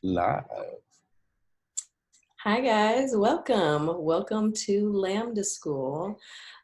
Live. Hi guys, welcome. Welcome to Lambda School,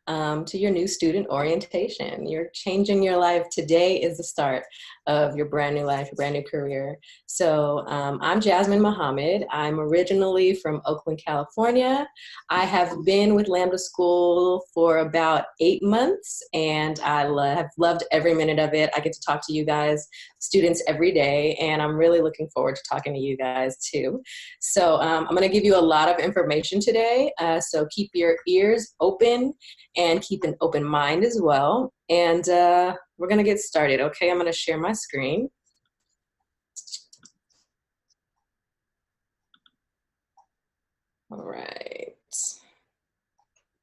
to your new student orientation. You're changing your life. Today is the start of your brand new life, your brand new career. So I'm Jasmine Muhammad. I'm originally from Oakland, California. I have been with Lambda School for about 8 months and I have loved every minute of it. I get to talk to you guys, students, every day, and I'm really looking forward to talking to you guys too. So I'm going to give you a lot of information today. So keep your ears open and keep an open mind as well. And we're going to get started. Okay, I'm going to share my screen. All right.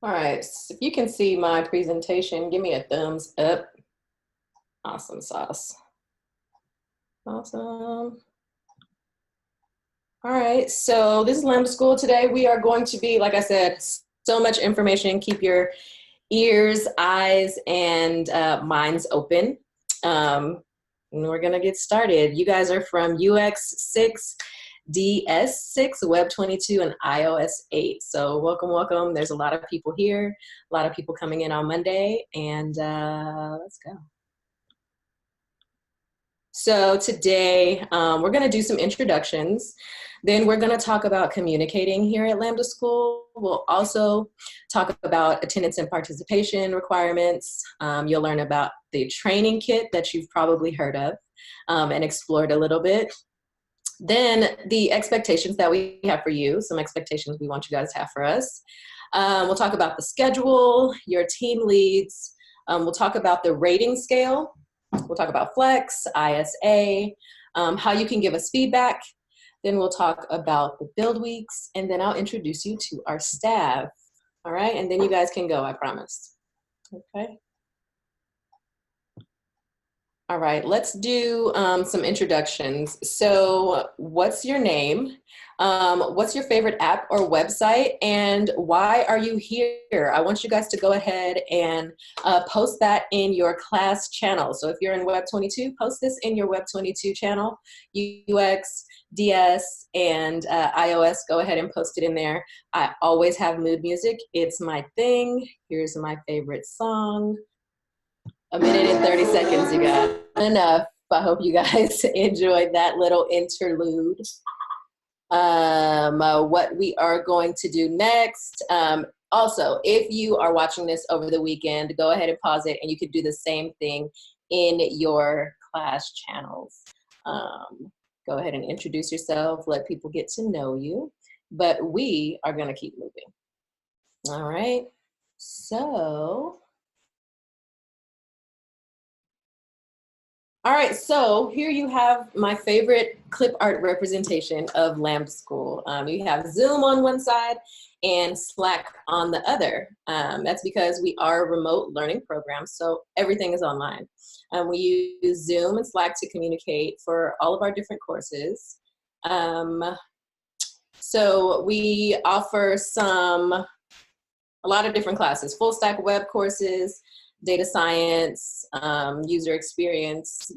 All right, so if you can see my presentation, give me a thumbs up. Awesome sauce. Awesome. All right, so this is Lambda School. Today we are going to be, like I said, so much information. Keep your ears, eyes, and minds open. And we're gonna get started. You guys are from UX 6, DS 6, Web 22, and iOS 8. So welcome, welcome. There's a lot of people here, a lot of people coming in on Monday, and let's go. So today we're gonna do some introductions. Then we're gonna talk about communicating here at Lambda School. We'll also talk about attendance and participation requirements. You'll learn about the training kit that you've probably heard of and explored a little bit. Then the expectations that we have for you, some expectations we want you guys to have for us. We'll talk about the schedule, your team leads. We'll talk about the rating scale. We'll talk about Flex, ISA, how you can give us feedback. Then we'll talk about the build weeks, and then I'll introduce you to our staff. All right, and then you guys can go, I promise. Okay. All right, let's do some introductions. So what's your name? What's your favorite app or website? And why are you here? I want you guys to go ahead and post that in your class channel. So if you're in Web 22, post this in your Web 22 channel, UX, DS, and iOS. Go ahead and post it in there. I always have mood music. It's my thing. Here's my favorite song. 1 minute and 30 seconds, you guys. Enough. I hope you guys enjoyed that little interlude. What we are going to do next. Also, if you are watching this over the weekend, go ahead and pause it, and you could do the same thing in your class channels. Go ahead and introduce yourself, let people get to know you, but we are going to keep moving. All right. So, all right, so here you have my favorite clip art representation of Lambda School. You have Zoom on one side and Slack on the other. That's because we are a remote learning program, so everything is online. We use Zoom and Slack to communicate for all of our different courses. So we offer a lot of different classes, full stack web courses, data science, user experience,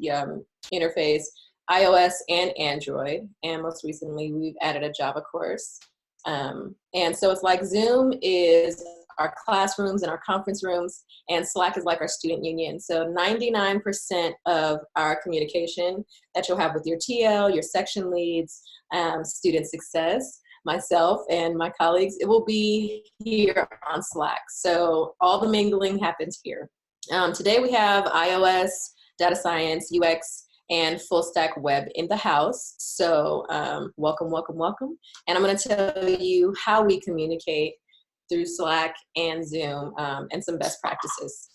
interface, iOS and Android. And most recently, we've added a Java course. And so it's like Zoom is our classrooms and our conference rooms, and Slack is like our student union. So 99% of our communication that you'll have with your TL, your section leads, student success, myself and my colleagues, it will be here on Slack. So all the mingling happens here. Today we have iOS, data science, UX, and full stack web in the house. So welcome, welcome, welcome. And I'm going to tell you how we communicate through Slack and Zoom and some best practices.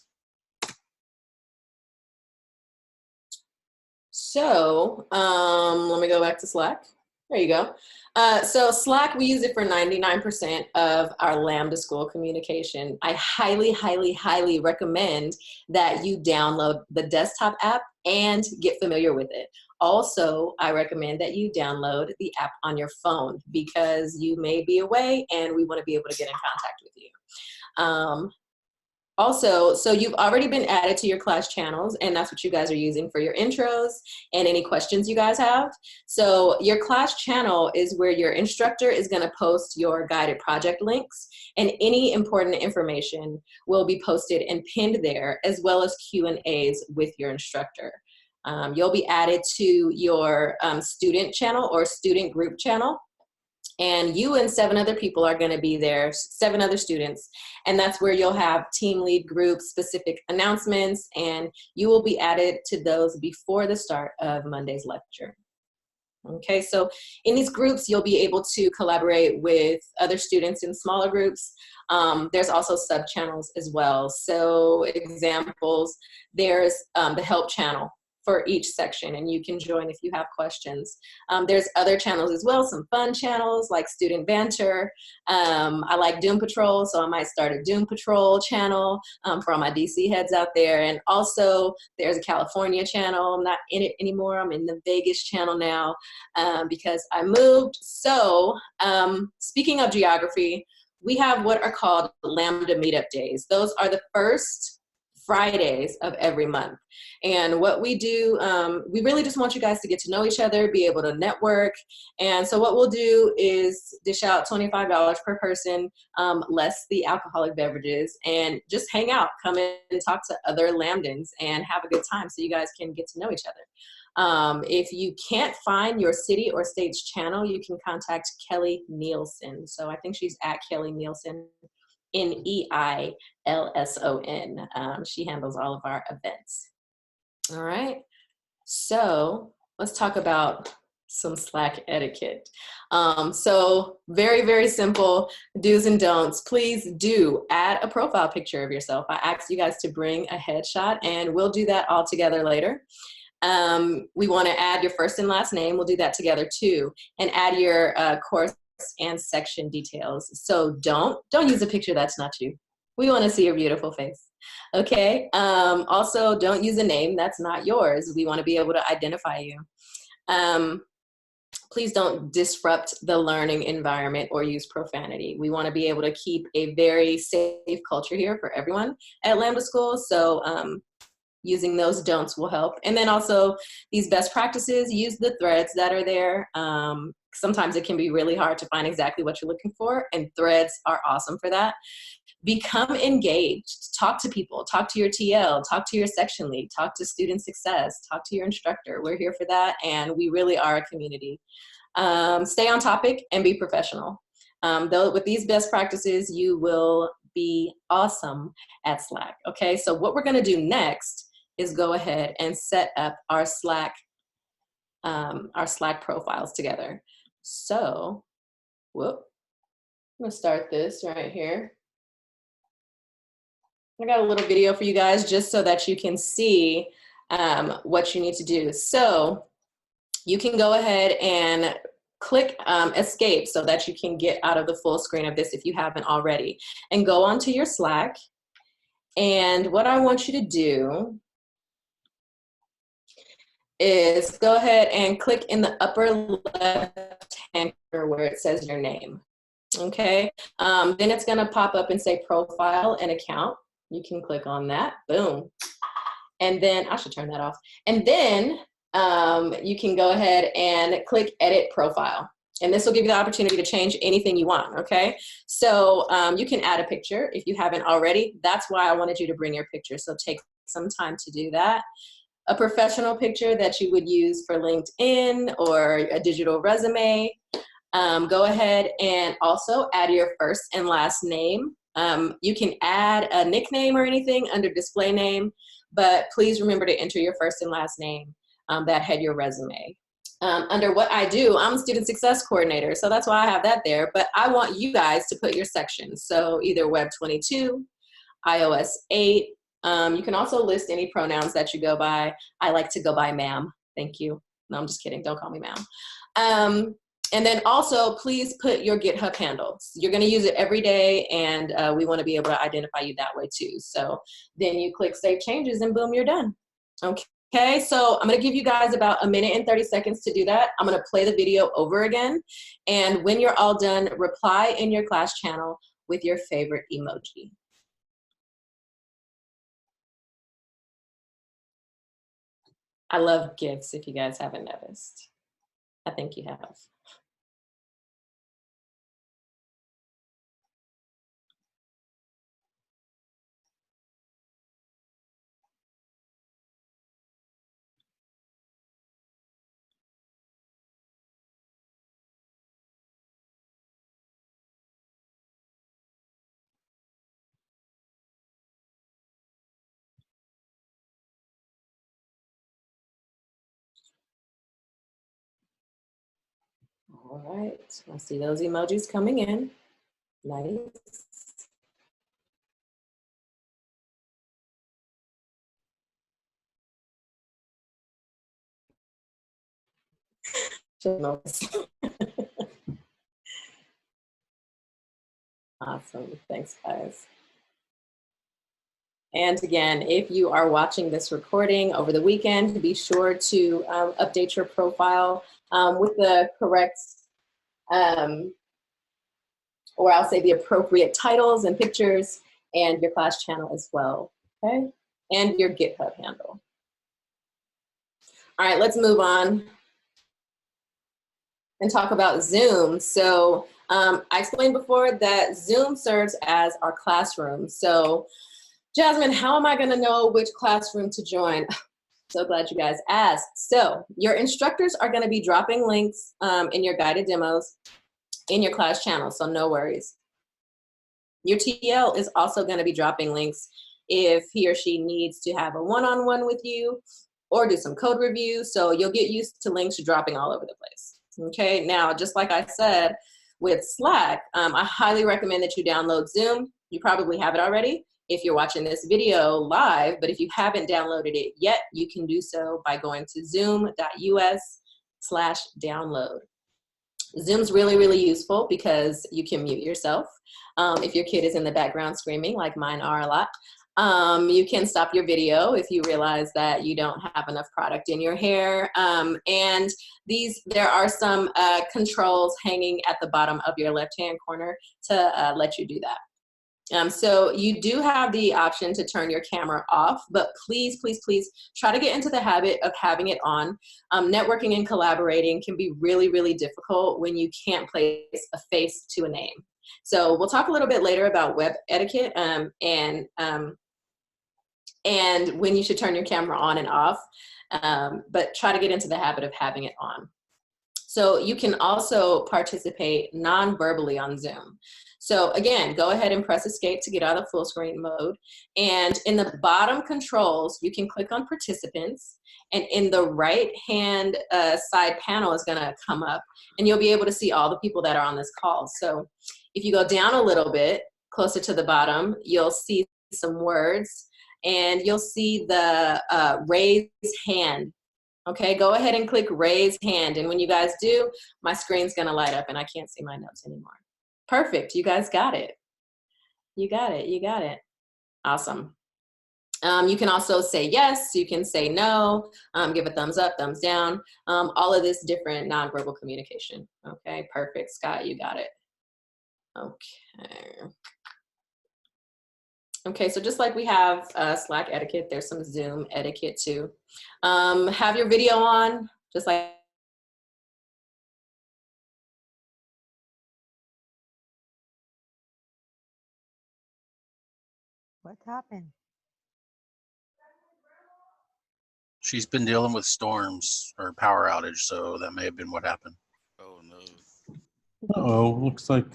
So let me go back to Slack. There you go. So Slack, we use it for 99% of our Lambda School communication. I highly, highly, highly recommend that you download the desktop app and get familiar with it. Also, I recommend that you download the app on your phone because you may be away and we want to be able to get in contact with you. Also, so you've already been added to your class channels, and that's what you guys are using for your intros and any questions you guys have. So your class channel is where your instructor is going to post your guided project links, and any important information will be posted and pinned there, as well as Q&As with your instructor. You'll be added to your student channel or student group channel. And you and 7 other people are going to be there, 7 other students, and that's where you'll have team lead group specific announcements, and you will be added to those before the start of Monday's lecture. Okay, so in these groups, you'll be able to collaborate with other students in smaller groups. There's also sub-channels as well. So examples, there's the help channel for each section, and you can join if you have questions. There's other channels as well, some fun channels like Student Banter. I like Doom Patrol, so I might start a Doom Patrol channel for all my DC heads out there. And also there's a California channel. I'm not in it anymore. I'm in the Vegas channel now because I moved. So speaking of geography, we have what are called Lambda Meetup Days. Those are the first Fridays of every month. And what we do, we really just want you guys to get to know each other, be able to network. And so what we'll do is dish out $25 per person, less the alcoholic beverages, and just hang out, come in and talk to other Lambdans and have a good time so you guys can get to know each other. If you can't find your city or state's channel, you can contact Kelly Nielsen. So I think she's at Kelly Nielsen, Neilson. She handles all of our events. All right, so let's talk about some Slack etiquette. So very, very simple do's and don'ts. Please do add a profile picture of yourself. I asked you guys to bring a headshot, and we'll do that all together later. We want to add your first and last name. We'll do that together too, and add your course and section details. So don't use a picture that's not you. We want to see your beautiful face. Okay. Also, don't use a name that's not yours. We want to be able to identify you. Please don't disrupt the learning environment or use profanity. We want to be able to keep a very safe culture here for everyone at Lambda School. So using those don'ts will help. And then also these best practices, use the threads that are there. Sometimes it can be really hard to find exactly what you're looking for, and threads are awesome for that. Become engaged, talk to people, talk to your TL, talk to your section lead, talk to student success, talk to your instructor. We're here for that, and we really are a community. Stay on topic and be professional. Though with these best practices, you will be awesome at Slack. Okay, so what we're gonna do next is go ahead and set up our Slack profiles together. So, I'm gonna start this right here. I got a little video for you guys just so that you can see what you need to do. So you can go ahead and click escape so that you can get out of the full screen of this if you haven't already, and go onto your Slack. And what I want you to do is go ahead and click in the upper left hand corner where it says your name. Okay, then it's gonna pop up and say profile and account. You can click on that, boom. And then, I should turn that off. And then you can go ahead and click edit profile. And this will give you the opportunity to change anything you want, okay? So you can add a picture if you haven't already. That's why I wanted you to bring your picture. So take some time to do that. A professional picture that you would use for LinkedIn or a digital resume. Go ahead and also add your first and last name. You can add a nickname or anything under display name, but please remember to enter your first and last name that had your resume. Under what I do, I'm a student success coordinator, so that's why I have that there, but I want you guys to put your sections. So either Web 22, iOS 8, you can also list any pronouns that you go by. I like to go by ma'am, thank you. No, I'm just kidding, don't call me ma'am. And then also, please put your GitHub handles. You're gonna use it every day, and we wanna be able to identify you that way too. So then you click Save Changes, and boom, you're done. Okay, so I'm gonna give you guys about 1 minute and 30 seconds to do that. I'm gonna play the video over again, and when you're all done, reply in your class channel with your favorite emoji. I love GIFs if you guys haven't noticed. I think you have. All right, I see those emojis coming in. Nice. Awesome, thanks guys. And again, if you are watching this recording over the weekend, be sure to update your profile with the correct, or I'll say the appropriate titles and pictures, and your class channel as well, okay? And your GitHub handle. All right, let's move on and talk about Zoom. So I explained before that Zoom serves as our classroom. So Jasmine, how am I gonna know which classroom to join? So glad you guys asked. So your instructors are gonna be dropping links in your guided demos in your class channel, so no worries. Your TL is also gonna be dropping links if he or she needs to have a one-on-one with you or do some code review, so you'll get used to links dropping all over the place. Okay, now, just like I said, with Slack, I highly recommend that you download Zoom. You probably have it already if you're watching this video live, but if you haven't downloaded it yet, you can do so by going to zoom.us/download. Zoom's really, really useful because you can mute yourself. If your kid is in the background screaming, like mine are a lot. You can stop your video if you realize that you don't have enough product in your hair. And there are some controls hanging at the bottom of your left-hand corner to let you do that. So you do have the option to turn your camera off, but please, please, please try to get into the habit of having it on. Networking and collaborating can be really, really difficult when you can't place a face to a name. So we'll talk a little bit later about web etiquette and when you should turn your camera on and off, but try to get into the habit of having it on. So you can also participate non-verbally on Zoom. So again, go ahead and press escape to get out of full screen mode. And in the bottom controls, you can click on participants, and in the right hand side panel is gonna come up, and you'll be able to see all the people that are on this call. So if you go down a little bit, closer to the bottom, you'll see some words, and you'll see the raise hand. Okay, go ahead and click raise hand. And when you guys do, my screen's gonna light up and I can't see my notes anymore. Perfect, you guys got it. You got it, you got it. Awesome. You can also say yes, you can say no, give a thumbs up, thumbs down, all of this different nonverbal communication. Okay, perfect, Scott, you got it. Okay. Okay, so just like we have Slack etiquette, there's some Zoom etiquette too. Have your video on, just like What happened? She's been dealing with storms or power outage, so that may have been what happened. Oh no. Uh-oh, looks like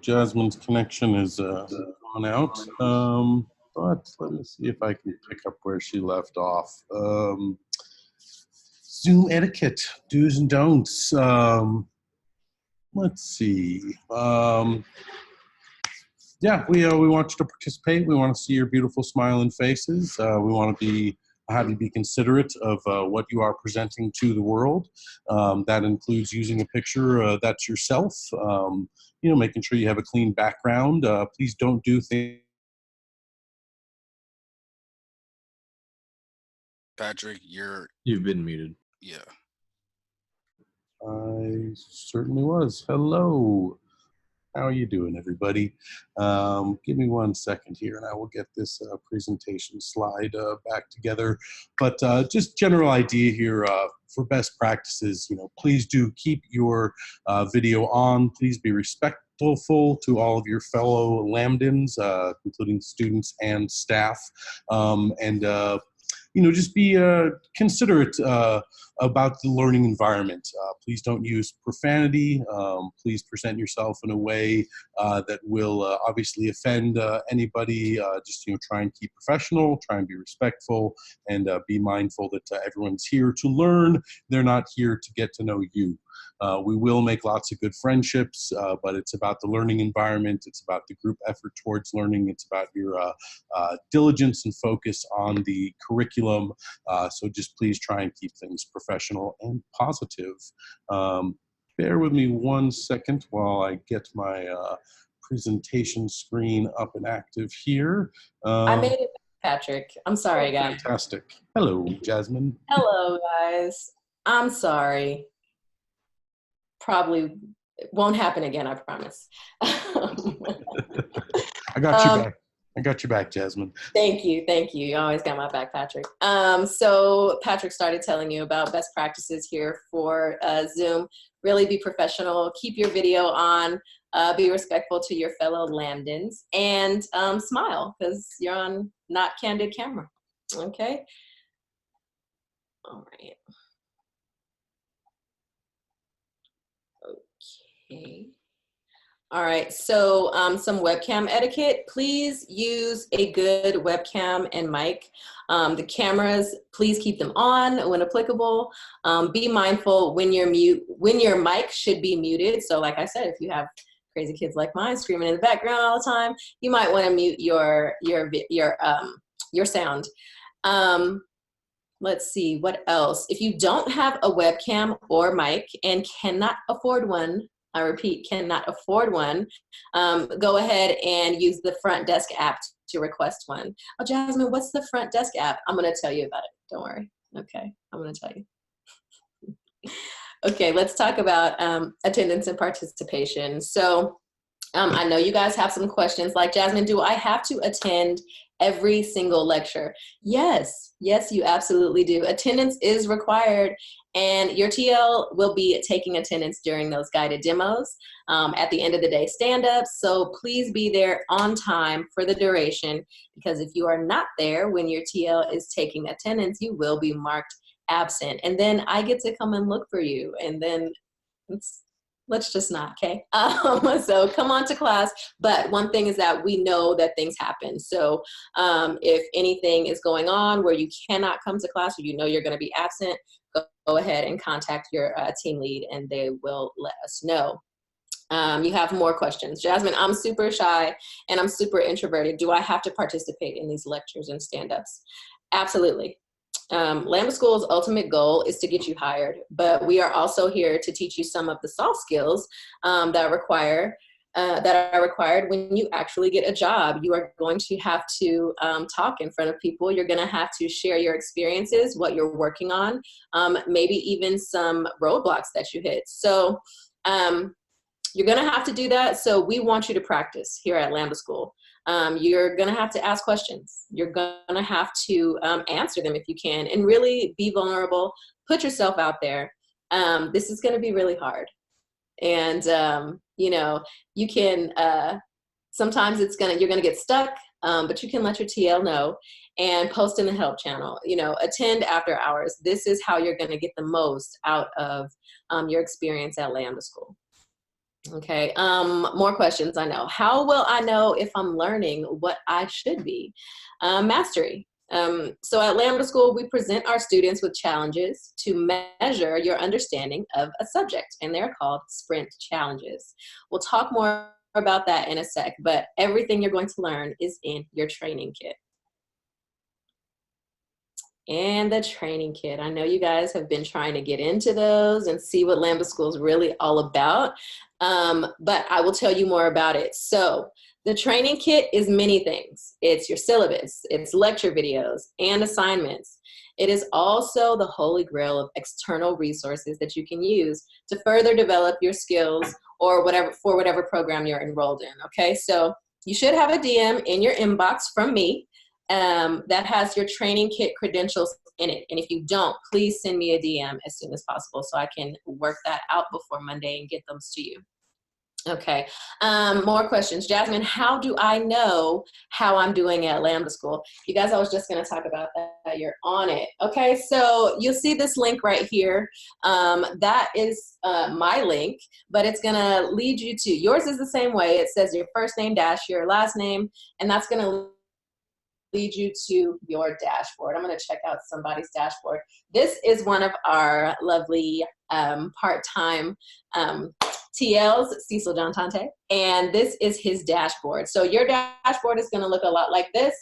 Jasmine's connection is gone out. But let me see if I can pick up where she left off. Zoom etiquette, do's and don'ts. Let's see. Yeah, we want you to participate. We want to see your beautiful smiling faces. We want to have you be considerate of what you are presenting to the world. That includes using a picture that's yourself. Making sure you have a clean background. Please don't do things. Patrick, You've been muted. yeah. I certainly was. Hello. How are you doing, everybody? Give me 1 second here, and I will get this presentation slide back together. But just general idea here for best practices. Please do keep your video on. Please be respectful to all of your fellow Lambdans, including students and staff, just be considerate about the learning environment. Please don't use profanity. Please present yourself in a way that will obviously offend anybody. Just try and keep professional, try and be respectful, and be mindful that everyone's here to learn. They're not here to get to know you. We will make lots of good friendships, but it's about the learning environment. It's about the group effort towards learning. It's about your diligence and focus on the curriculum. So just please try and keep things professional and positive. Bear with me 1 second while I get my presentation screen up and active here. I made it, Patrick. I'm sorry, guys. Fantastic. Hello, Jasmine. Hello, guys. I'm sorry. Probably won't happen again, I promise. I got you back. I got your back, Jasmine. Thank you. Thank you. You always got my back, Patrick. So Patrick started telling you about best practices here for Zoom. Really be professional. Keep your video on. Be respectful to your fellow Lambdans. And smile, because you're on not candid camera. Okay? All right. Okay. All right, so some webcam etiquette. Please use a good webcam and mic. The cameras, please keep them on when applicable. Be mindful when your mic should be muted. So like I said, if you have crazy kids like mine screaming in the background all the time, you might want to mute your sound. Let's see, what else? If you don't have a webcam or mic and cannot afford one, I repeat, cannot afford one, go ahead and use the front desk app to request one. Oh, Jasmine, what's the front desk app? I'm going to tell you about it. Don't worry. Okay, I'm going to tell you. Okay, let's talk about attendance and participation. So I know you guys have some questions like, Jasmine, do I have to attend every single lecture? Yes, yes, you absolutely do. Attendance is required, and your TL will be taking attendance during those guided demos. At the end of the day, stand-ups, so please be there on time for the duration, because if you are not there when your TL is taking attendance, you will be marked absent, and then I get to come and look for you, and then let's just not, okay? So come on to class, but one thing is that we know that things happen. So if anything is going on where you cannot come to class or you know you're gonna be absent, go ahead and contact your team lead and they will let us know. You have more questions. Jasmine, I'm super shy and I'm super introverted. Do I have to participate in these lectures and stand-ups? Absolutely. Lambda School's ultimate goal is to get you hired, but we are also here to teach you some of the soft skills that are required when you actually get a job. You are going to have to talk in front of people. You're going to have to share your experiences, what you're working on, maybe even some roadblocks that you hit. So you're going to have to do that. So we want you to practice here at Lambda School. You're going to have to ask questions. You're going to have to answer them if you can, and really be vulnerable. Put yourself out there. This is going to be really hard. And, you know, you can, sometimes you're going to get stuck, but you can let your TL know and post in the help channel, you know, attend after hours. This is how you're going to get the most out of your experience at Lambda School. Okay, more questions I know. How will I know if I'm learning what I should be? Mastery. So at Lambda School, we present our students with challenges to measure your understanding of a subject, and they're called sprint challenges. We'll talk more about that in a sec, but everything you're going to learn is in your training kit. And the training kit. I know you guys have been trying to get into those and see what Lambda School is really all about, but I will tell you more about it. So the training kit is many things. It's your syllabus, it's lecture videos and assignments. It is also the holy grail of external resources that you can use to further develop your skills or whatever, for whatever program you're enrolled in, okay? So you should have a DM in your inbox from me that has your training kit credentials in it. And if you don't, please send me a DM as soon as possible so I can work that out before Monday and get those to you. Okay, more questions. Jasmine, how do I know how I'm doing at Lambda School? You guys, I was just gonna talk about that. You're on it. Okay, so you'll see this link right here. That is my link, but it's gonna lead you to, yours is the same way. It says your first name dash your last name, and that's gonna lead you to your dashboard. I'm gonna check out somebody's dashboard. This is one of our lovely part-time TLs, Cecil John Tante, and this is his dashboard. So your dashboard is gonna look a lot like this.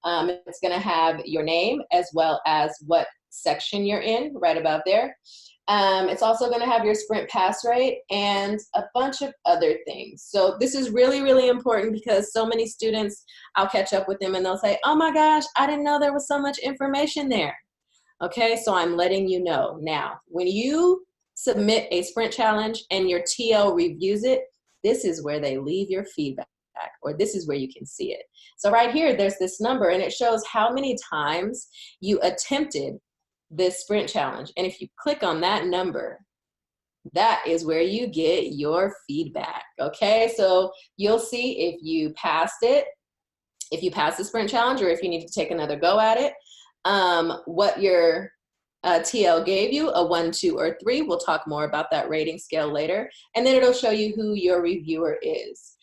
It's gonna have your name as well as what section you're in, right above there. It's also gonna have your sprint pass rate and a bunch of other things. So this is really, really important because so many students, I'll catch up with them and they'll say, oh my gosh, I didn't know there was so much information there. Okay, so I'm letting you know. Now, when you submit a sprint challenge and your TL reviews it, this is where they leave your feedback, or this is where you can see it. So right here, there's this number and it shows how many times you attempted this sprint challenge. And if you click on that number, that is where you get your feedback, okay? So you'll see if you passed it, if you passed the sprint challenge, or if you need to take another go at it, what your TL gave you, a 1, 2, or 3. We'll talk more about that rating scale later. And then it'll show you who your reviewer is.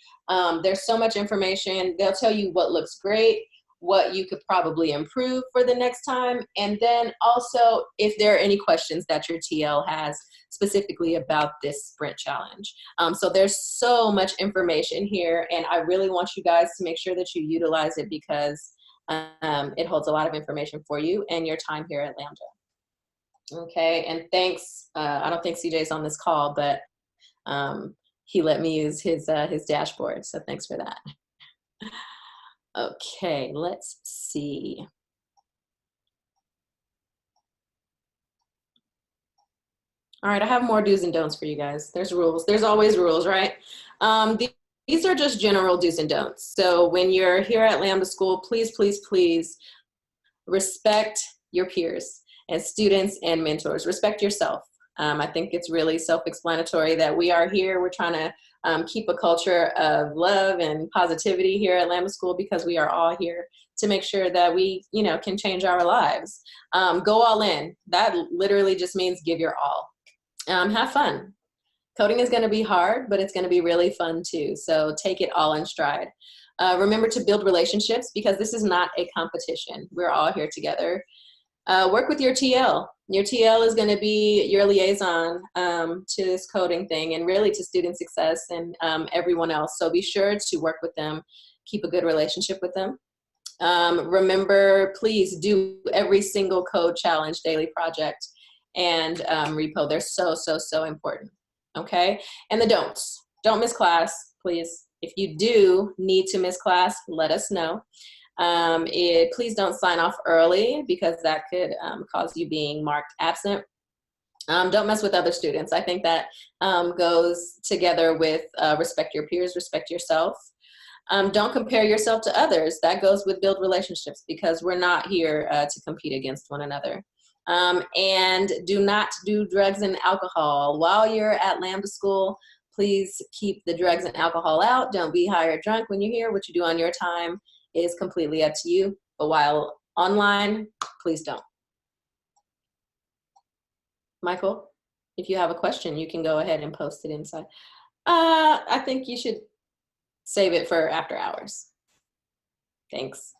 There's so much information. They'll tell you what looks great, what you could probably improve for the next time, and then also if there are any questions that your TL has specifically about this sprint challenge. So there's so much information here, and I really want you guys to make sure that you utilize it because it holds a lot of information for you and your time here at Lambda. Okay, and thanks. I don't think CJ's on this call, but he let me use his dashboard, so thanks for that. Okay, let's see. All right, I have more do's and don'ts for you guys. There's rules. There's always rules, right? These are just general do's and don'ts. So when you're here at Lambda School, please, please, please respect your peers and students and mentors. Respect yourself. I think it's really self-explanatory that we are here. We're trying to keep a culture of love and positivity here at Lambda School because we are all here to make sure that we, can change our lives. Go all in. That literally just means give your all. Have fun. Coding is going to be hard, but it's going to be really fun too. So take it all in stride. Remember to build relationships because this is not a competition. We're all here together. Work with your TL. Your TL is going to be your liaison to this coding thing and really to student success and everyone else. So be sure to work with them, keep a good relationship with them. Remember, please do every single code challenge daily project and repo. They're so, so, so important. Okay? And the don'ts. Don't miss class, please. If you do need to miss class, let us know. Please don't sign off early because that could cause you being marked absent. Don't mess with other students. I think that goes together with respect your peers, respect yourself. Don't compare yourself to others. That goes with build relationships because we're not here to compete against one another. And do not do drugs and alcohol. While you're at Lambda School, please keep the drugs and alcohol out. Don't be high or drunk when you're here. What you do on your time is completely up to you. But while online, please don't. Michael, if you have a question, you can go ahead and post it inside. I think you should save it for after hours. Thanks.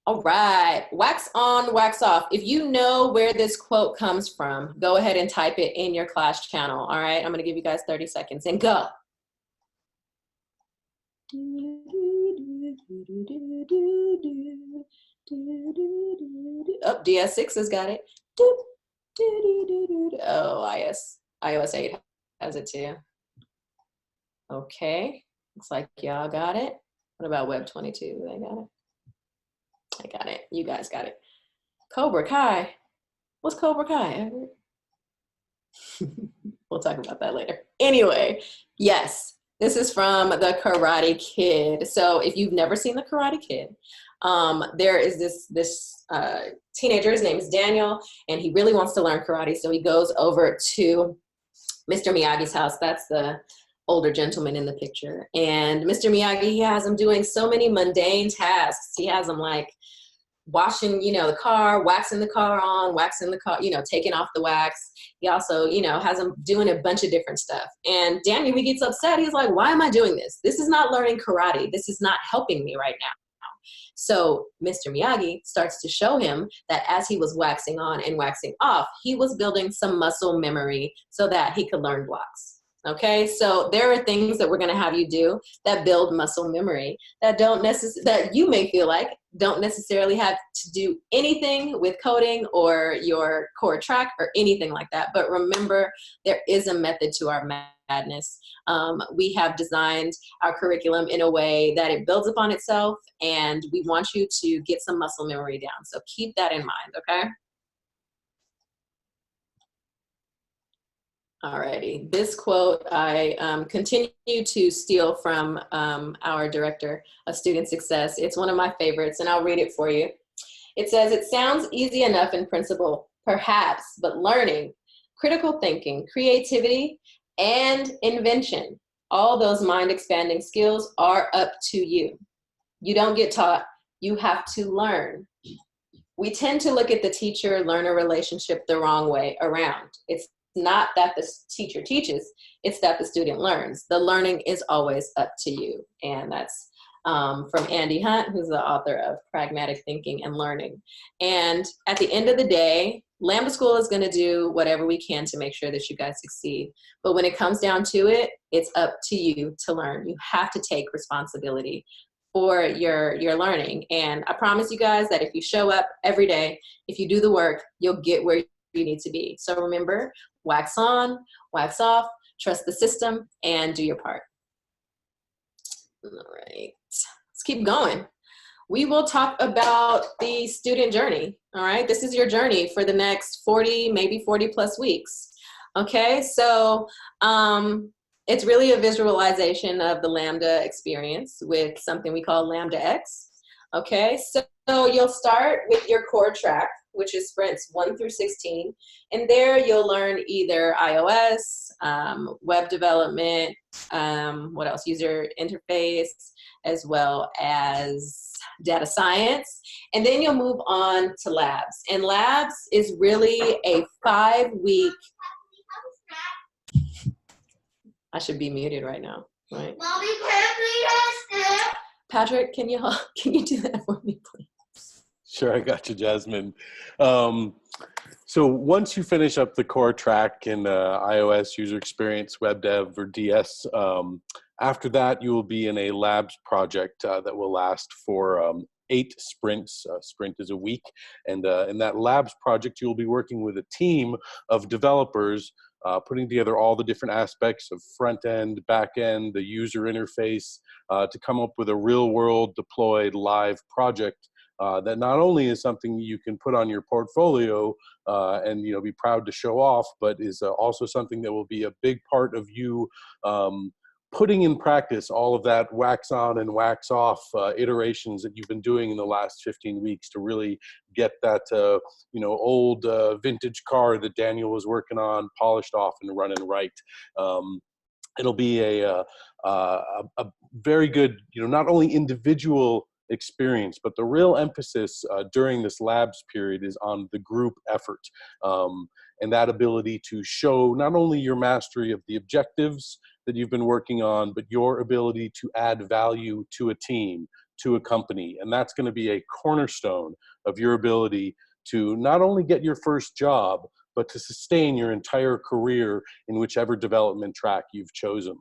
All right, wax on, wax off. If you know where this quote comes from, go ahead and type it in your class channel. All right, I'm gonna give you guys 30 seconds and go. Oh, DS6 has got it. Oh, iOS 8 has it too. Okay, looks like y'all got it. What about Web 22? They got it. I got it. You guys got it. Cobra Kai. What's Cobra Kai? We'll talk about that later. Anyway, yes, this is from The Karate Kid. So if you've never seen The Karate Kid, there is this teenager, his name is Daniel, and he really wants to learn karate. So he goes over to Mr. Miyagi's house. That's the older gentleman in the picture. And Mr. Miyagi, he has him doing so many mundane tasks. He has him like washing, the car, waxing the car on, waxing the car, taking off the wax. He also, has him doing a bunch of different stuff. And Daniel, he gets upset. He's like, why am I doing this? This is not learning karate. This is not helping me right now. So Mr. Miyagi starts to show him that as he was waxing on and waxing off, he was building some muscle memory so that he could learn blocks. Okay, so there are things that we're going to have you do that build muscle memory that that you may feel like don't necessarily have to do anything with coding or your core track or anything like that. But remember, there is a method to our madness. We have designed our curriculum in a way that it builds upon itself, and we want you to get some muscle memory down. So keep that in mind, okay? Alrighty, this quote I continue to steal from our director of student success. It's one of my favorites, and I'll read it for you. It says, "It sounds easy enough in principle, perhaps, but learning, critical thinking, creativity, and invention, all those mind-expanding skills are up to you. You don't get taught, you have to learn." We tend to look at the teacher-learner relationship the wrong way around. It's not that the teacher teaches, it's that the student learns. The learning is always up to you. And that's from Andy Hunt, who's the author of Pragmatic Thinking and Learning. And at the end of the day, Lambda School is going to do whatever we can to make sure that you guys succeed. But when it comes down to it, it's up to you to learn. You have to take responsibility for your learning. And I promise you guys that if you show up every day, if you do the work, you'll get where you need to be. So remember, wax on, wax off, trust the system, and do your part. All right, let's keep going. We will talk about the student journey. All right, this is your journey for the next 40, maybe 40 plus weeks. Okay, so it's really a visualization of the Lambda experience with something we call Lambda X. Okay, so you'll start with your core track, which is sprints 1 through 16. And there you'll learn either iOS, web development, what else? User interface, as well as data science. And then you'll move on to labs. And labs is really a 5-week, I should be muted right now, right? Mommy, can we test it? Patrick, can you do that for me, please? Sure, I got you, Jasmine. So once you finish up the core track in iOS, user experience, web dev, or DS, after that you will be in a labs project that will last for 8 sprints. Sprint is a week. And in that labs project, you'll be working with a team of developers putting together all the different aspects of front end, back end, the user interface to come up with a real world deployed live project that not only is something you can put on your portfolio and be proud to show off, but is also something that will be a big part of you putting in practice all of that wax on and wax off iterations that you've been doing in the last 15 weeks to really get that old vintage car that Daniel was working on polished off and running right. It'll be a very good, not only individual experience, but the real emphasis during this labs period is on the group effort and that ability to show not only your mastery of the objectives that you've been working on, but your ability to add value to a team, to a company. And that's going to be a cornerstone of your ability to not only get your first job, but to sustain your entire career in whichever development track you've chosen.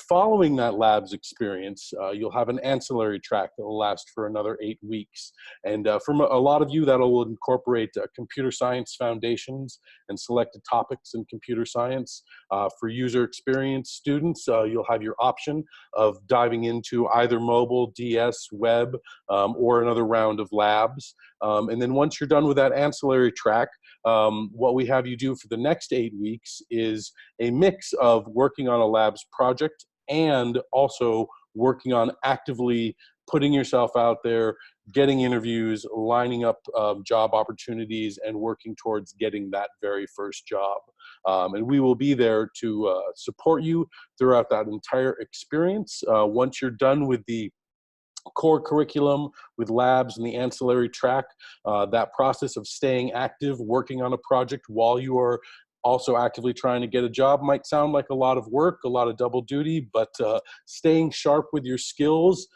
Following that labs experience, you'll have an ancillary track that will last for another 8 weeks. And from a lot of you, that will incorporate computer science foundations and selected topics in computer science. For user experience students, you'll have your option of diving into either mobile, DS, web, or another round of labs. And then once you're done with that ancillary track, what we have you do for the next 8 weeks is a mix of working on a labs project and also working on actively putting yourself out there, getting interviews, lining up job opportunities, and working towards getting that very first job. And we will be there to support you throughout that entire experience. Once you're done with the core curriculum, with labs and the ancillary track, that process of staying active, working on a project while you are also actively trying to get a job might sound like a lot of work, a lot of double duty, but staying sharp with your skills,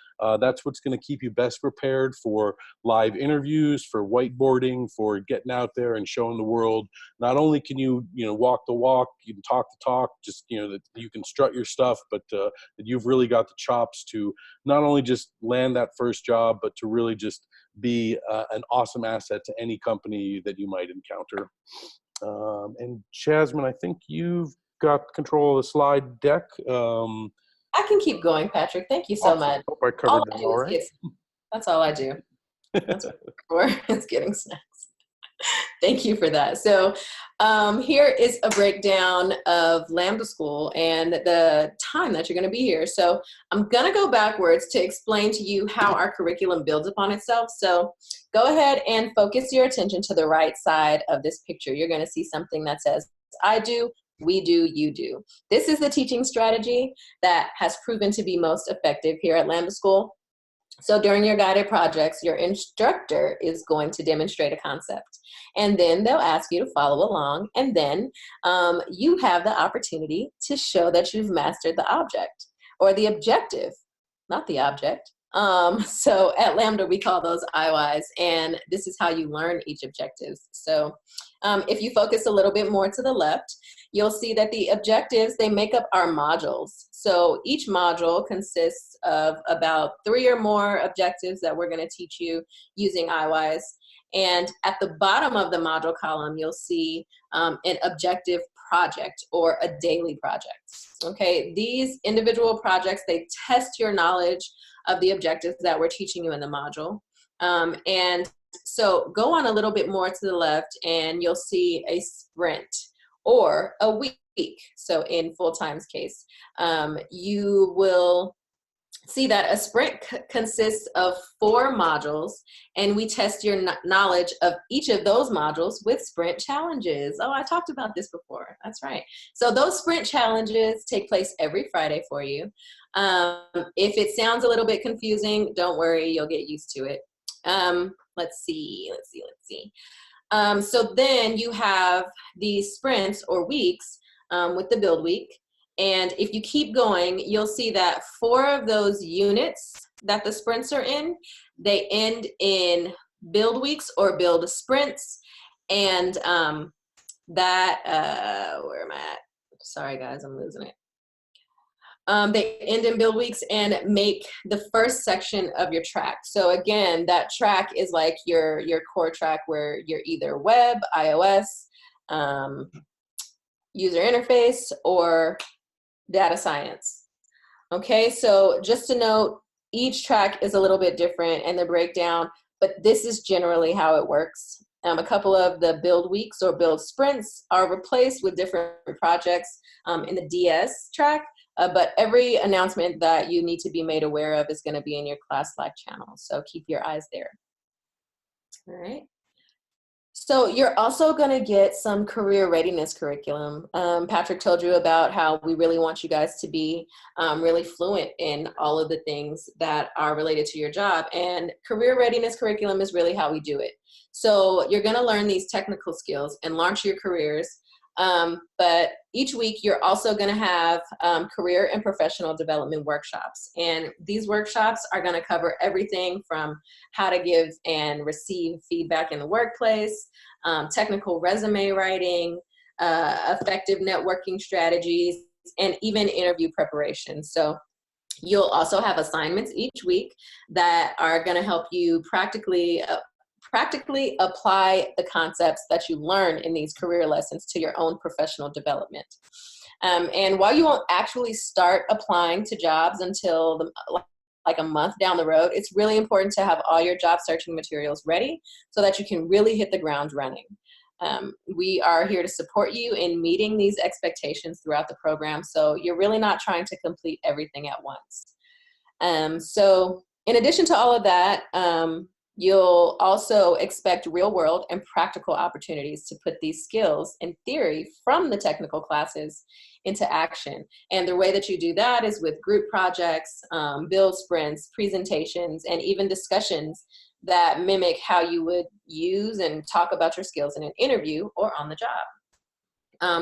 that's what's going to keep you best prepared for live interviews, for whiteboarding, for getting out there and showing the world. Not only can you, walk the walk, you can talk the talk, just, that you can strut your stuff, but that you've really got the chops to not only just land that first job, but to really just be an awesome asset to any company that you might encounter. And Jasmine, I think you've got control of the slide deck. I can keep going, Patrick. Thank you so Awesome. much. Hope I covered that all right. That's all I do. That's what I'm for. It's getting snacks. Thank you for that. So here is a breakdown of Lambda School and the time that you're going to be here. So I'm going to go backwards to explain to you how our curriculum builds upon itself. So go ahead and focus your attention to the right side of this picture. You're going to see something that says, I do, we do, you do. This is the teaching strategy that has proven to be most effective here at Lambda School. So during your guided projects, your instructor is going to demonstrate a concept, and then they'll ask you to follow along, and then you have the opportunity to show that you've mastered the object or the objective, not the object. So at Lambda, we call those IYs, and this is how you learn each objective. So if you focus a little bit more to the left, you'll see that the objectives, they make up our modules. So each module consists of about 3 or more objectives that we're going to teach you using IYs. And at the bottom of the module column, you'll see an objective project or a daily project. Okay, these individual projects, they test your knowledge of the objectives that we're teaching you in the module. And so go on a little bit more to the left and you'll see a sprint or a week. So in full-time's case, you will see that a sprint consists of 4 modules, and we test your knowledge of each of those modules with sprint challenges. Oh, I talked about this before. That's right. So those sprint challenges take place every Friday for you. If it sounds a little bit confusing, don't worry, you'll get used to it. Let's see. So then you have these sprints or weeks with the build week. And if you keep going, you'll see that 4 of those units that the sprints are in, they end in build weeks or build sprints. And where am I at? Sorry guys, I'm losing it. They end in build weeks and make the first section of your track. So again, that track is like your core track where you're either web, iOS, user interface, or data science. Okay, so just to note, each track is a little bit different and the breakdown, but this is generally how it works. A couple of the build weeks or build sprints are replaced with different projects in the DS track, but every announcement that you need to be made aware of is going to be in your class Slack channel, so keep your eyes there. All right. So you're also going to get some career readiness curriculum. Patrick told you about how we really want you guys to be really fluent in all of the things that are related to your job. And career readiness curriculum is really how we do it. So you're going to learn these technical skills and launch your careers. But each week you're also going to have career and professional development workshops. And these workshops are going to cover everything from how to give and receive feedback in the workplace, technical resume writing, effective networking strategies, and even interview preparation. So you'll also have assignments each week that are going to help you practically apply the concepts that you learn in these career lessons to your own professional development. And while you won't actually start applying to jobs until like a month down the road, it's really important to have all your job searching materials ready so that you can really hit the ground running. We are here to support you in meeting these expectations throughout the program. So you're really not trying to complete everything at once. So in addition to all of that, you'll also expect real world and practical opportunities to put these skills and theory from the technical classes into action. And the way that you do that is with group projects, build sprints, presentations, and even discussions that mimic how you would use and talk about your skills in an interview or on the job.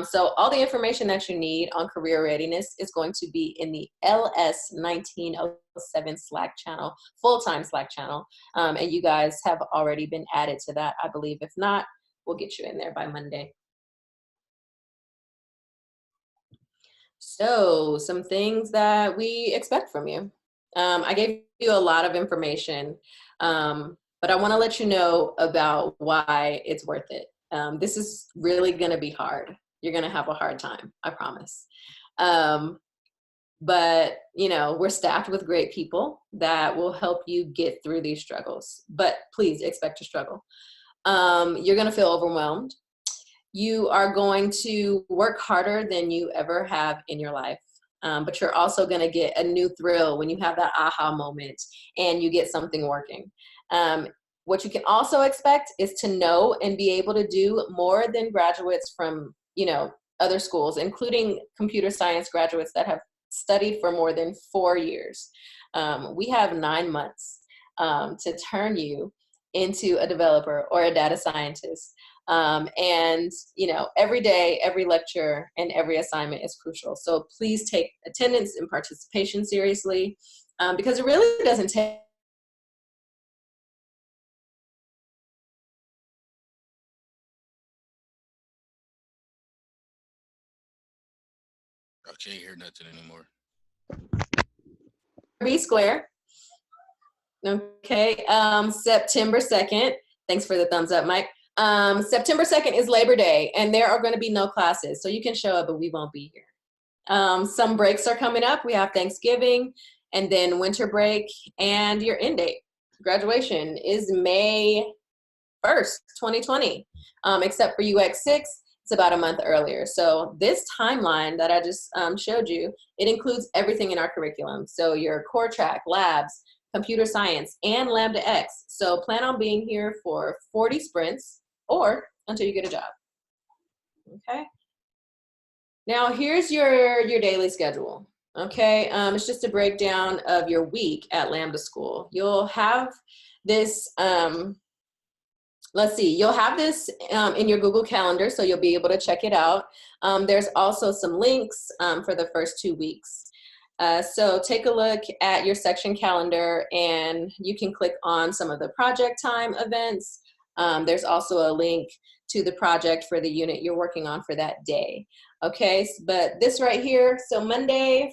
So all the information that you need on career readiness is going to be in the LS1907 Slack channel, full-time Slack channel. And you guys have already been added to that, I believe. If not, we'll get you in there by Monday. So some things that we expect from you. I gave you a lot of information, but I want to let you know about why it's worth it. This is really going to be hard. You're going to have a hard time, I promise. But, you know, we're staffed with great people that will help you get through these struggles. But please expect to struggle. You're going to feel overwhelmed. You are going to work harder than you ever have in your life. But you're also going to get a new thrill when you have that aha moment and you get something working. What you can also expect is to know and be able to do more than graduates from, you know, other schools, including computer science graduates that have studied for more than 4 years. We have 9 months to turn you into a developer or a data scientist. And, you know, every day, every lecture, and every assignment is crucial. So please take attendance and participation seriously, because it really doesn't take I can't hear nothing anymore. B square. Okay, September 2nd. Thanks for the thumbs up, Mike. September 2nd is Labor Day, and there are going to be no classes, so you can show up, but we won't be here. Some breaks are coming up. We have Thanksgiving, and then winter break, and your end date. Graduation is May 1st, 2020, except for UX 6. It's about a month earlier. So this timeline that I just showed you, it includes everything in our curriculum. So your core track, labs, computer science, and Lambda X. So plan on being here for 40 sprints or until you get a job. Okay. Now here's your daily schedule. Okay, it's just a breakdown of your week at Lambda School. You'll have this, let's see, you'll have this in your Google Calendar, so you'll be able to check it out. There's also some links for the first 2 weeks. So take a look at your section calendar and you can click on some of the project time events. There's also a link to the project for the unit you're working on for that day. Okay, but this right here, so Monday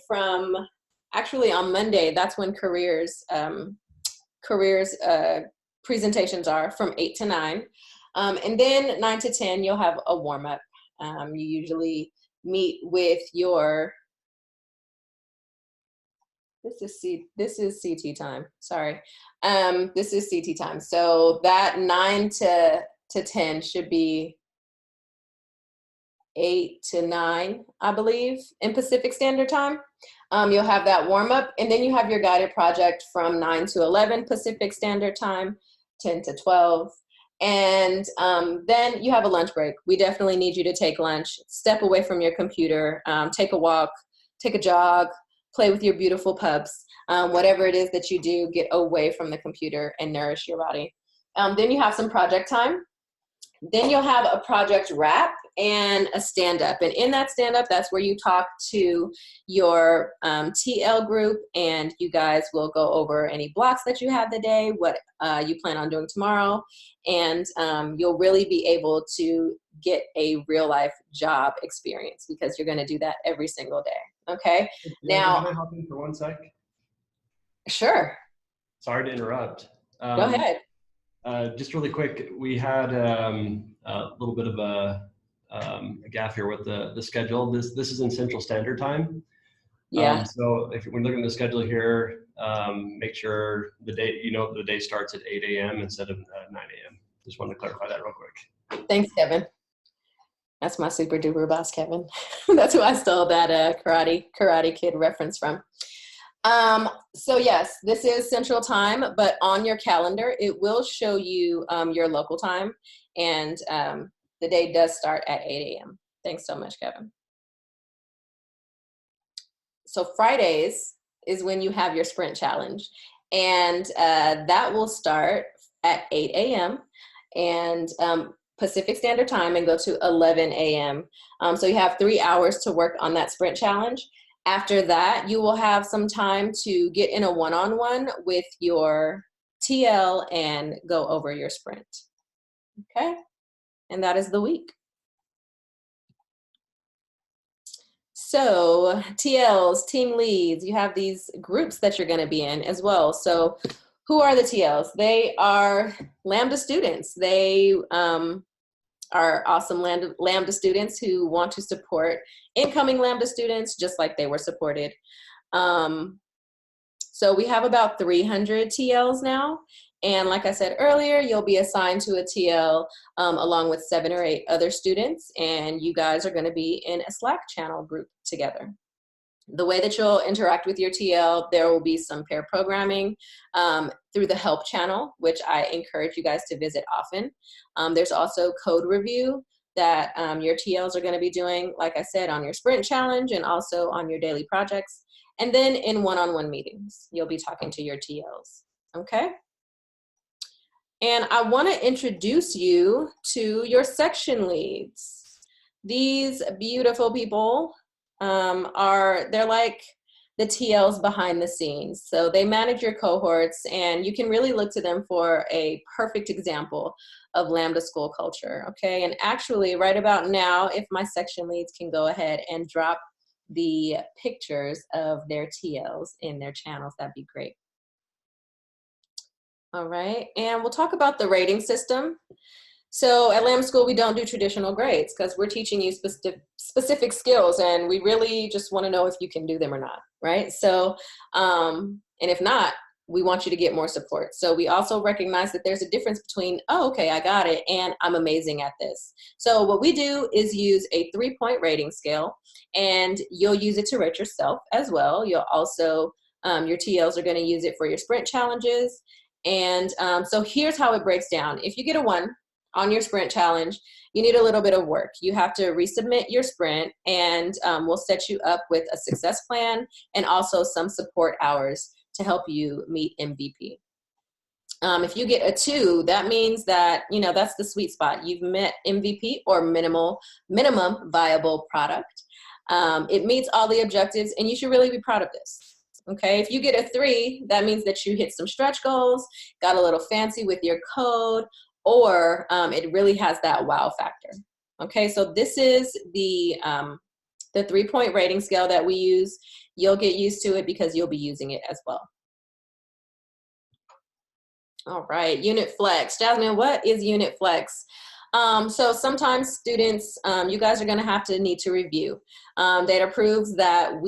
actually on Monday, that's when careers presentations are from 8 to 9. And then 9 to 10, you'll have a warm up. You usually meet with your, this is CT time, sorry. This is CT time. So that 9 to 10 should be 8 to 9, I believe, in Pacific Standard Time. You'll have that warm up, and then you have your guided project from 9 to 11 Pacific Standard Time, 10 to 12. And then you have a lunch break. We definitely need you to take lunch, step away from your computer, take a walk, take a jog, play with your beautiful pups. Whatever it is that you do, get away from the computer and nourish your body. Then you have some project time. Then you'll have a project wrap and a stand-up. And in that stand-up, that's where you talk to your TL group, and you guys will go over any blocks that you had the day, what you plan on doing tomorrow, and you'll really be able to get a real-life job experience because you're going to do that every single day, okay? Now, can I hop in for 1 sec? Sure. Sorry to interrupt. Go ahead. Just really quick, we had a little bit of a gaffe here with the schedule. This is in Central Standard Time. Yeah. So if we're looking at the schedule here, make sure the day starts at 8 a.m. instead of 9 a.m. Just wanted to clarify that real quick. Thanks, Kevin. That's my super duper boss, Kevin. That's who I stole that Karate Kid reference from. So yes, this is Central Time, but on your calendar, it will show you your local time, and the day does start at 8 a.m. Thanks so much, Kevin. So Fridays is when you have your sprint challenge, and that will start at 8 a.m. and Pacific Standard Time and go to 11 a.m. So you have 3 hours to work on that sprint challenge. After that, you will have some time to get in a one-on-one with your TL and go over your sprint. Okay, and that is the week. So TLs, team leads, you have these groups that you're going to be in as well. So who are the TLs? They are Lambda students. They are awesome Lambda students who want to support incoming Lambda students just like they were supported. So we have about 300 TLs now. And like I said earlier, you'll be assigned to a TL along with 7 or 8 other students, and you guys are going to be in a Slack channel group together. The way that you'll interact with your TL, there will be some pair programming through the help channel, which I encourage you guys to visit often. There's also code review that your TLs are going to be doing, like I said, on your sprint challenge and also on your daily projects. And then in one-on-one meetings, you'll be talking to your TLs, okay? And I want to introduce you to your section leads. These beautiful people they're like the TLs behind the scenes. So they manage your cohorts, and you can really look to them for a perfect example of Lambda school culture, okay? And actually, right about now, if my section leads can go ahead and drop the pictures of their TLs in their channels, that'd be great. All right, and we'll talk about the rating system. So at Lambda School, we don't do traditional grades because we're teaching you specific skills, and we really just want to know if you can do them or not, right? So, and if not, we want you to get more support. So we also recognize that there's a difference between, oh, okay, I got it, and I'm amazing at this. So what we do is use a 3-point rating scale, and you'll use it to rate yourself as well. You'll also, your TLs are going to use it for your sprint challenges. And so here's how it breaks down. If you get a 1 on your sprint challenge, you need a little bit of work. You have to resubmit your sprint, and we'll set you up with a success plan and also some support hours to help you meet MVP. If you get a 2, that means that, you know, that's the sweet spot. You've met MVP or minimum viable product. It meets all the objectives, and you should really be proud of this. Okay, if you get a 3, that means that you hit some stretch goals, got a little fancy with your code, or it really has that wow factor. Okay, so this is the 3-point rating scale that we use. You'll get used to it because you'll be using it as well. All right, unit flex. Jasmine, what is unit flex? So sometimes students, you guys are gonna have to need to review. Data proves that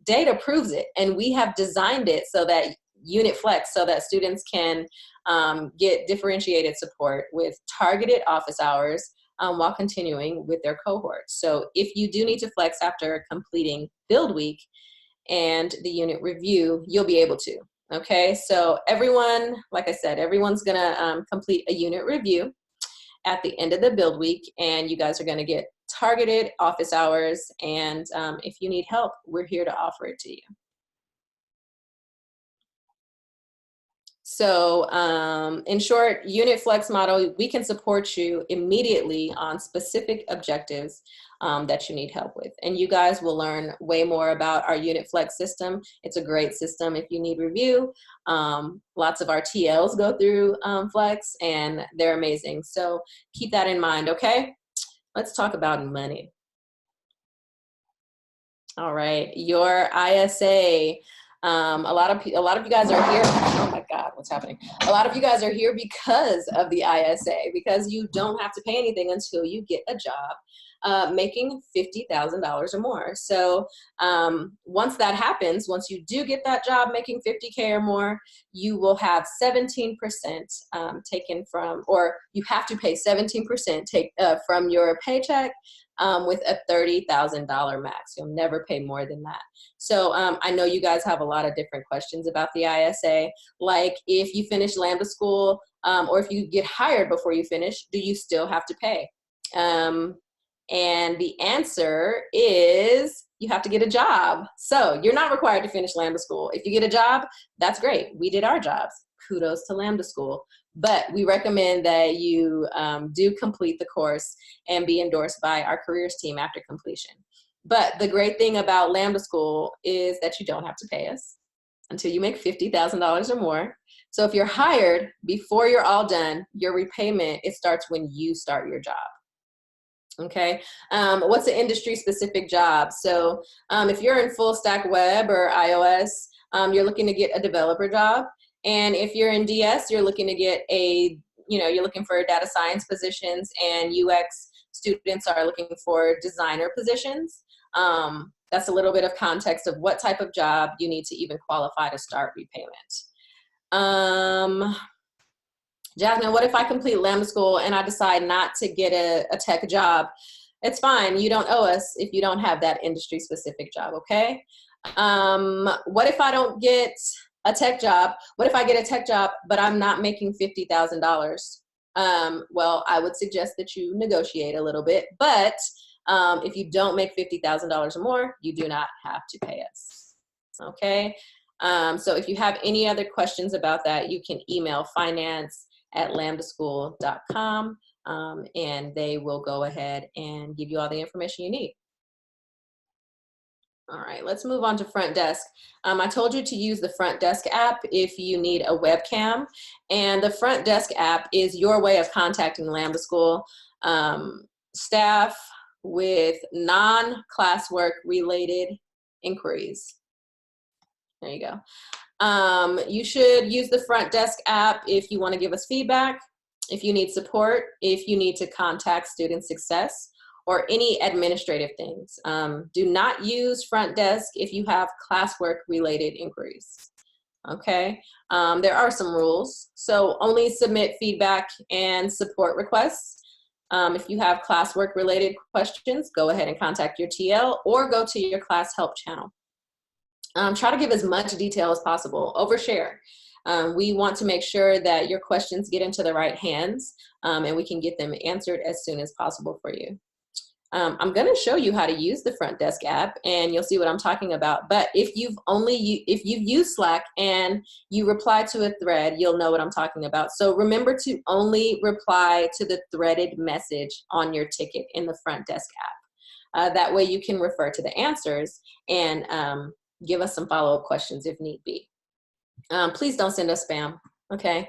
data proves it, and we have designed it so that unit flex, so that students can get differentiated support with targeted office hours while continuing with their cohorts. So if you do need to flex after completing build week and the unit review, you'll be able to, okay? So everyone, like I said, everyone's gonna complete a unit review at the end of the build week, and you guys are gonna get targeted office hours, and if you need help, we're here to offer it to you. So in short, unit flex model, we can support you immediately on specific objectives that you need help with. And you guys will learn way more about our unit flex system. It's a great system if you need review. Lots of our TLs go through flex, and they're amazing. So keep that in mind, okay? Let's talk about money. All right, your ISA. A lot of you guys are here. Oh my God, what's happening? A lot of you guys are here because of the ISA, because you don't have to pay anything until you get a job making $50,000 or more. So once that happens, once you do get that job making 50K or more, you will have 17% taken from, or you have to pay 17% from your paycheck with a $30,000 max. You'll never pay more than that. So I know you guys have a lot of different questions about the ISA, like if you finish Lambda school or if you get hired before you finish, do you still have to pay? And the answer is you have to get a job. So you're not required to finish Lambda school. If you get a job, that's great. We did our jobs. Kudos to Lambda school. But we recommend that you do complete the course and be endorsed by our careers team after completion. But the great thing about Lambda school is that you don't have to pay us until you make $50,000 or more. So if you're hired before you're all done, your repayment, it starts when you start your job. Okay, what's an industry-specific job? So if you're in full stack web or iOS, you're looking to get a developer job. And if you're in DS, you're looking to get you're looking for data science positions, and UX students are looking for designer positions. That's a little bit of context of what type of job you need to even qualify to start repayment. Jasmine, what if I complete Lambda school and I decide not to get a tech job? It's fine. You don't owe us if you don't have that industry specific job, okay? What if I don't get a tech job? What if I get a tech job, but I'm not making $50,000? Well, I would suggest that you negotiate a little bit, but if you don't make $50,000 or more, you do not have to pay us, okay? So if you have any other questions about that, you can email finance@lambdaschool.com, and they will go ahead and give you all the information you need. All right, let's move on to Front Desk. I told you to use the Front Desk app if you need a webcam, and the Front Desk app is your way of contacting Lambda School staff with non-classwork related inquiries. There you go. You should use the Front Desk app if you want to give us feedback, if you need support, if you need to contact student success, or any administrative things. Do not use Front Desk if you have classwork related inquiries. Okay, there are some rules. So only submit feedback and support requests. If you have classwork related questions, go ahead and contact your TL or go to your class help channel. Try to give as much detail as possible. Overshare. We want to make sure that your questions get into the right hands and we can get them answered as soon as possible for you. I'm going to show you how to use the Front Desk app, and you'll see what I'm talking about. But if you've used Slack and you reply to a thread, you'll know what I'm talking about. So remember to only reply to the threaded message on your ticket in the Front Desk app. That way you can refer to the answers and give us some follow-up questions if need be. Please don't send us spam. Okay,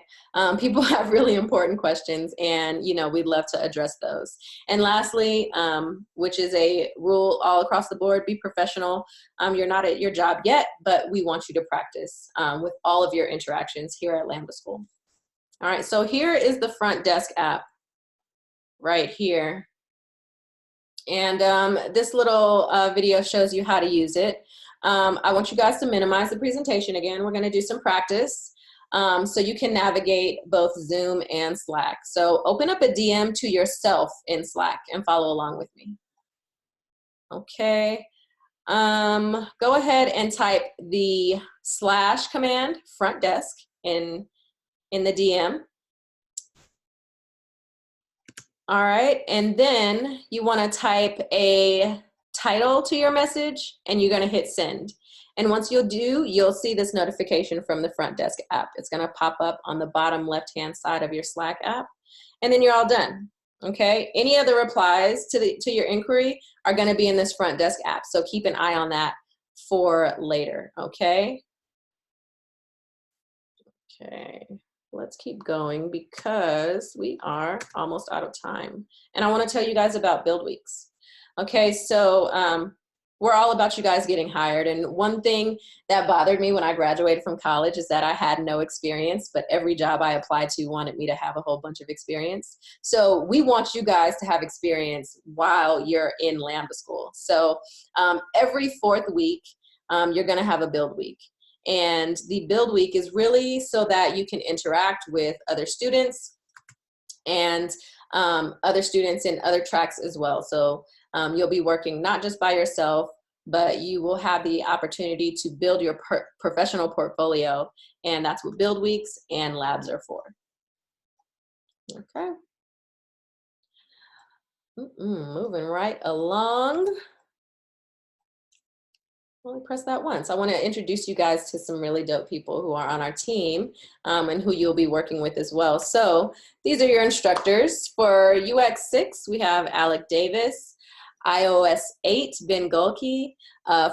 people have really important questions, and we'd love to address those. And lastly, which is a rule all across the board, be professional. You're not at your job yet, but we want you to practice with all of your interactions here at Lambda School. All right, so here is the Front Desk app right here. And this little video shows you how to use it. I want you guys to minimize the presentation again. We're gonna do some practice. So you can navigate both Zoom and Slack. So open up a DM to yourself in Slack and follow along with me. Okay. Go ahead and type the / command, Front Desk, in the DM. All right, and then you want to type a title to your message, and you're going to hit send. And once you'll see this notification from the Front Desk app. It's going to pop up on the bottom left-hand side of your Slack app, and then you're all done. Okay. Any other replies to your inquiry are going to be in this Front Desk app, so keep an eye on that for later. Okay. Okay. Let's keep going because we are almost out of time, and I want to tell you guys about Build Weeks. Okay, so we're all about you guys getting hired. And one thing that bothered me when I graduated from college is that I had no experience, but every job I applied to wanted me to have a whole bunch of experience. So we want you guys to have experience while you're in Lambda School. So every fourth week, you're gonna have a build week. And the build week is really so that you can interact with other students and other students in other tracks as well. So you'll be working not just by yourself, but you will have the opportunity to build your professional portfolio. And that's what build weeks and labs are for. Okay. Moving right along. Only press that once. I want to introduce you guys to some really dope people who are on our team and who you'll be working with as well. So these are your instructors. For UX 6, we have Alec Davis. iOS 8, Ben Gulke.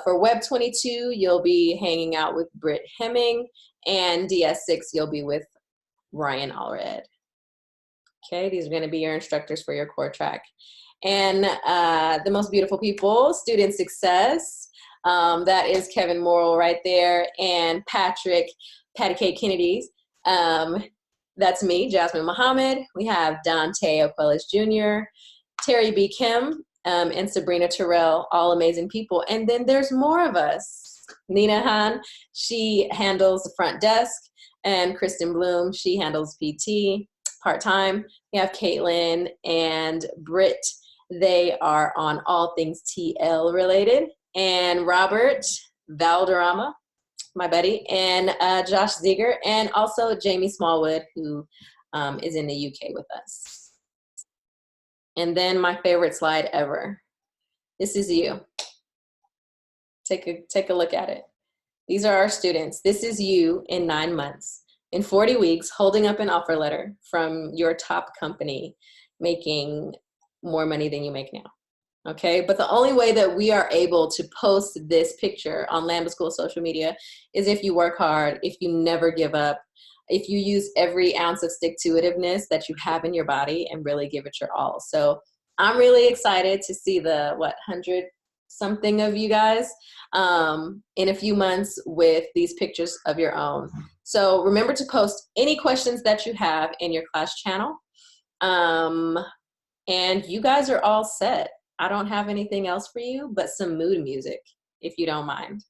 For Web 22, you'll be hanging out with Britt Hemming. And DS6, you'll be with Ryan Allred. Okay, these are going to be your instructors for your core track. And the most beautiful people, Student Success. That is Kevin Morrill right there, and Patty K. Kennedy. That's me, Jasmine Muhammad. We have Dante Aquelas Jr., Terry B. Kim, and Sabrina Terrell, all amazing people. And then there's more of us. Nina Han, she handles the front desk, and Kristen Bloom, she handles PT part-time. We have Caitlin and Britt. They are on all things TL related. And Robert Valderrama, my buddy, and Josh Ziegler, and also Jamie Smallwood, who is in the UK with us. And then my favorite slide ever. This is you. Take a look at it. These are our students. This is you in 9 months. In 40 weeks, holding up an offer letter from your top company, making more money than you make now. Okay, but the only way that we are able to post this picture on Lambda School social media is if you work hard, if you never give up, if you use every ounce of stick-to-itiveness that you have in your body and really give it your all. So I'm really excited to see the, 100-something of you guys in a few months with these pictures of your own. So remember to post any questions that you have in your class channel. And you guys are all set. I don't have anything else for you but some mood music, if you don't mind.